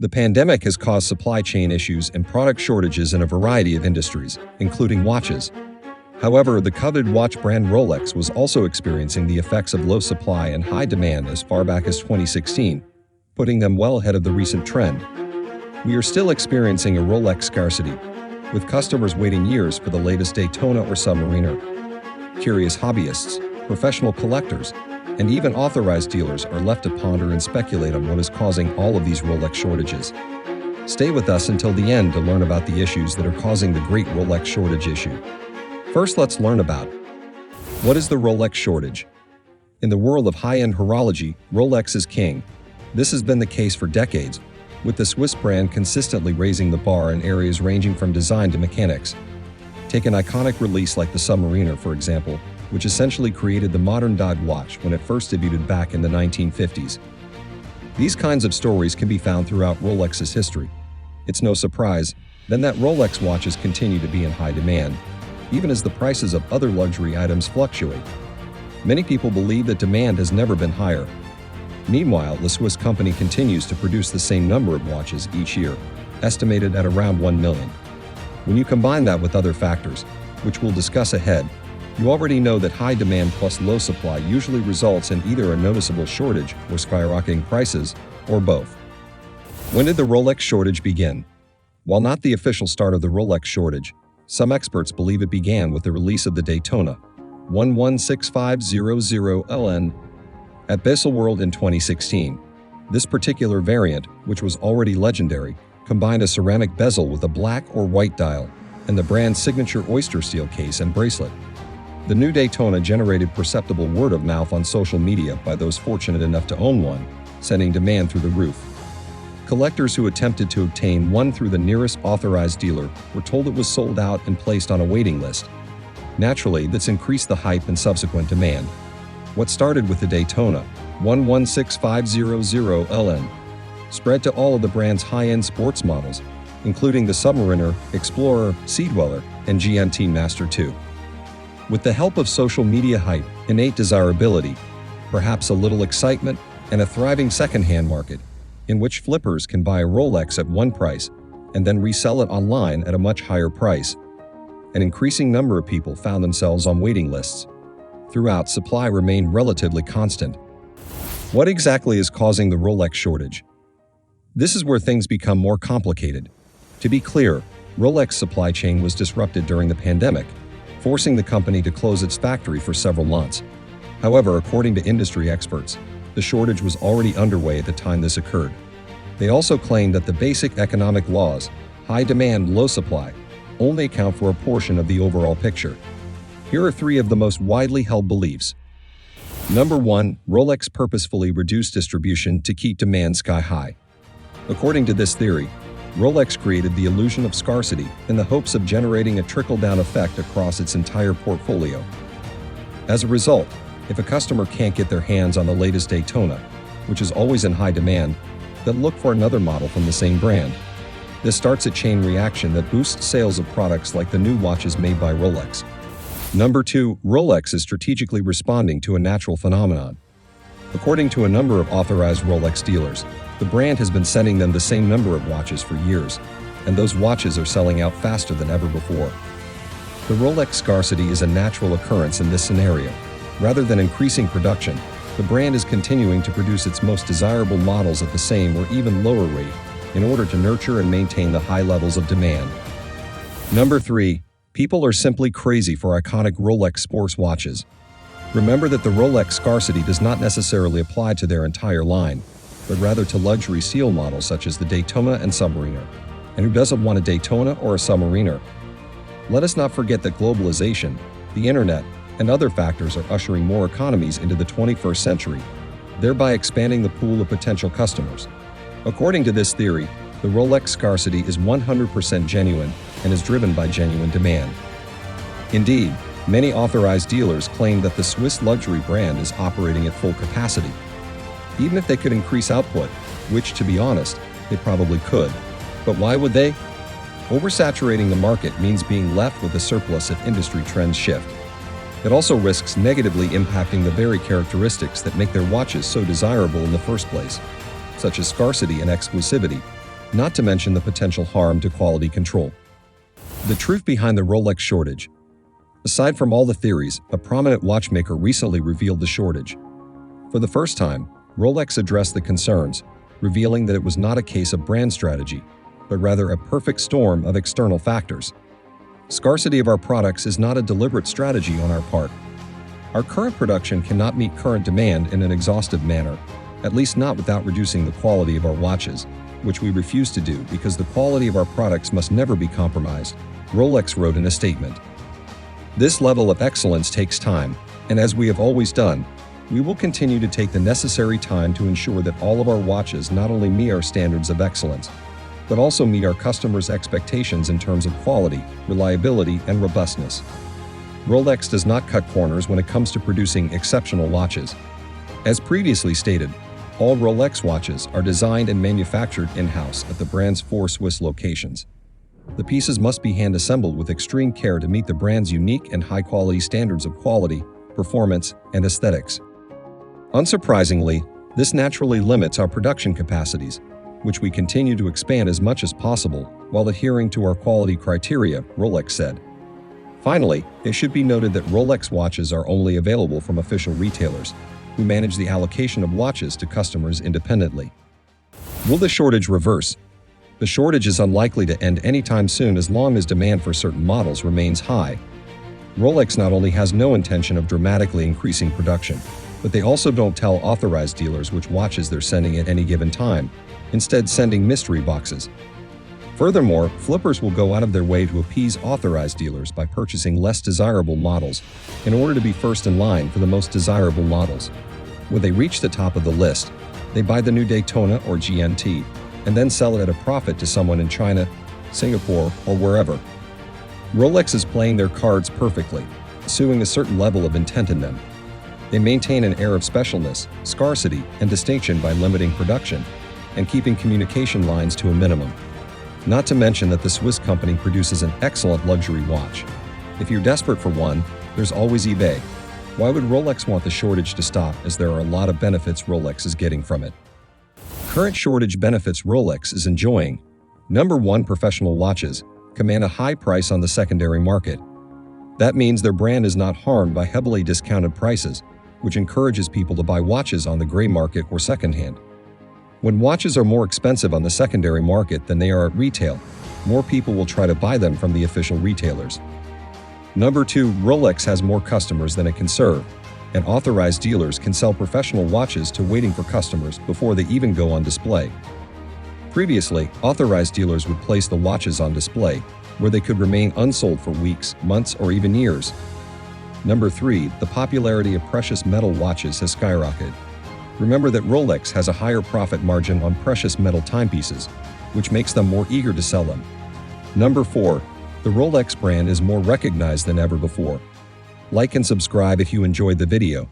The pandemic has caused supply chain issues and product shortages in a variety of industries, including watches. However, the coveted watch brand Rolex was also experiencing the effects of low supply and high demand as far back as 2016, putting them well ahead of the recent trend. We are still experiencing a Rolex scarcity, with customers waiting years for the latest Daytona or Submariner. Curious hobbyists, professional collectors, and even authorized dealers are left to ponder and speculate on what is causing all of these Rolex shortages. Stay with us until the end to learn about the issues that are causing the great Rolex shortage issue. First, let's learn about what is the Rolex shortage. In the world of high-end horology, Rolex is king. This has been the case for decades, with the Swiss brand consistently raising the bar in areas ranging from design to mechanics. Take an iconic release like the Submariner, for example, which essentially created the modern dog watch when it first debuted back in the 1950s. These kinds of stories can be found throughout Rolex's history. It's no surprise, then, that Rolex watches continue to be in high demand, even as the prices of other luxury items fluctuate. Many people believe that demand has never been higher. Meanwhile, the Swiss company continues to produce the same number of watches each year, estimated at around 1 million. When you combine that with other factors, which we'll discuss ahead, you already know that high demand plus low supply usually results in either a noticeable shortage or skyrocketing prices, or both. When did the Rolex shortage begin? While not the official start of the Rolex shortage, some experts believe it began with the release of the Daytona 116500LN at Baselworld in 2016. This particular variant, which was already legendary, combined a ceramic bezel with a black or white dial and the brand's signature oyster steel case and bracelet. The new Daytona generated perceptible word of mouth on social media by those fortunate enough to own one, sending demand through the roof. Collectors who attempted to obtain one through the nearest authorized dealer were told it was sold out and placed on a waiting list. Naturally, this increased the hype and subsequent demand. What started with the Daytona 116500LN spread to all of the brand's high-end sports models, including the Submariner, Explorer, Sea Dweller, and GMT Master 2. With the help of social media hype, innate desirability, perhaps a little excitement, and a thriving second-hand market, in which flippers can buy a Rolex at one price and then resell it online at a much higher price, an increasing number of people found themselves on waiting lists. Throughout, supply remained relatively constant. What exactly is causing the Rolex shortage? This is where things become more complicated. To be clear, Rolex supply chain was disrupted during the pandemic, forcing the company to close its factory for several months. However, according to industry experts, the shortage was already underway at the time this occurred. They also claimed that the basic economic laws, high demand, low supply, only account for a portion of the overall picture. Here are 3 of the most widely held beliefs. Number 1, Rolex purposefully reduced distribution to keep demand sky high. According to this theory, Rolex created the illusion of scarcity in the hopes of generating a trickle-down effect across its entire portfolio. As a result, if a customer can't get their hands on the latest Daytona, which is always in high demand, they'll look for another model from the same brand. This starts a chain reaction that boosts sales of products like the new watches made by Rolex. Number 2, Rolex is strategically responding to a natural phenomenon. According to a number of authorized Rolex dealers, the brand has been sending them the same number of watches for years, and those watches are selling out faster than ever before. The Rolex scarcity is a natural occurrence in this scenario. Rather than increasing production, the brand is continuing to produce its most desirable models at the same or even lower rate in order to nurture and maintain the high levels of demand. Number 3, people are simply crazy for iconic Rolex sports watches. Remember that the Rolex scarcity does not necessarily apply to their entire line, but rather to luxury seal models such as the Daytona and Submariner. And who doesn't want a Daytona or a Submariner? Let us not forget that globalization, the internet, and other factors are ushering more economies into the 21st century, thereby expanding the pool of potential customers. According to this theory, the Rolex scarcity is 100% genuine and is driven by genuine demand. Indeed, many authorized dealers claim that the Swiss luxury brand is operating at full capacity. Even if they could increase output, which, to be honest, they probably could. But why would they? Oversaturating the market means being left with a surplus if industry trends shift. It also risks negatively impacting the very characteristics that make their watches so desirable in the first place, such as scarcity and exclusivity, not to mention the potential harm to quality control. The truth behind the Rolex shortage. Aside from all the theories, a prominent watchmaker recently revealed the shortage. For the first time, Rolex addressed the concerns, revealing that it was not a case of brand strategy, but rather a perfect storm of external factors. Scarcity of our products is not a deliberate strategy on our part. Our current production cannot meet current demand in an exhaustive manner, at least not without reducing the quality of our watches, which we refuse to do because the quality of our products must never be compromised, Rolex wrote in a statement. This level of excellence takes time, and as we have always done, we will continue to take the necessary time to ensure that all of our watches not only meet our standards of excellence, but also meet our customers' expectations in terms of quality, reliability, and robustness. Rolex does not cut corners when it comes to producing exceptional watches. As previously stated, all Rolex watches are designed and manufactured in-house at the brand's 4 Swiss locations. The pieces must be hand-assembled with extreme care to meet the brand's unique and high-quality standards of quality, performance, and aesthetics. Unsurprisingly, this naturally limits our production capacities, which we continue to expand as much as possible while adhering to our quality criteria, Rolex said. Finally, it should be noted that Rolex watches are only available from official retailers, who manage the allocation of watches to customers independently. Will the shortage reverse? The shortage is unlikely to end anytime soon as long as demand for certain models remains high. Rolex not only has no intention of dramatically increasing production, but they also don't tell authorized dealers which watches they're sending at any given time, instead sending mystery boxes. Furthermore, flippers will go out of their way to appease authorized dealers by purchasing less desirable models in order to be first in line for the most desirable models. When they reach the top of the list, they buy the new Daytona or GMT, and then sell it at a profit to someone in China, Singapore, or wherever. Rolex is playing their cards perfectly, assuming a certain level of intent in them. They maintain an air of specialness, scarcity, and distinction by limiting production and keeping communication lines to a minimum. Not to mention that the Swiss company produces an excellent luxury watch. If you're desperate for one, there's always eBay. Why would Rolex want the shortage to stop, as there are a lot of benefits Rolex is getting from it? Current shortage benefits Rolex is enjoying. Number 1, professional watches command a high price on the secondary market. That means their brand is not harmed by heavily discounted prices, which encourages people to buy watches on the gray market or secondhand. When watches are more expensive on the secondary market than they are at retail, more people will try to buy them from the official retailers. Number 2, Rolex has more customers than it can serve, and authorized dealers can sell professional watches to waiting for customers before they even go on display. Previously, authorized dealers would place the watches on display, where they could remain unsold for weeks, months, or even years. Number 3, the popularity of precious metal watches has skyrocketed. Remember that Rolex has a higher profit margin on precious metal timepieces, which makes them more eager to sell them. Number 4, the Rolex brand is more recognized than ever before. Like and subscribe if you enjoyed the video.